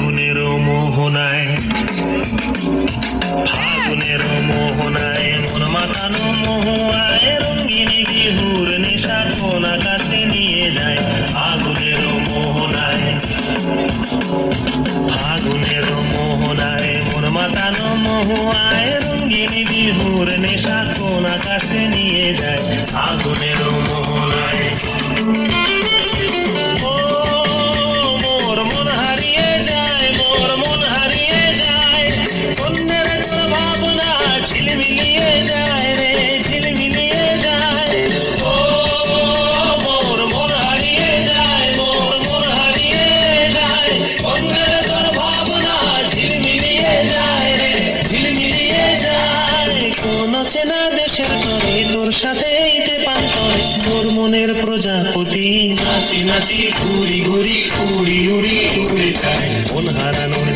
ফাগুনের মোহনায়, ফাগুনের মোহনায় মন মাতানো মহুয়ায় রঙ্গিনী বিহুর নেশা কোন আকাশে নিয়ে যায়। ফাগুনের মোহনায়, ফাগুনের মোহনায় মন মাতানো মহুয়ায় রঙ্গিনী বিহুর নেশা কোন আকাশে নিয়ে যায়। ফাগুনের মোহনায় দেশের তরে তোর সাথে পান করে তোর মনের প্রজাপতি। নাচি নাচি ঘুরি ঘুরি উড়ি উড়ি উড়ে যায় মন হারানোর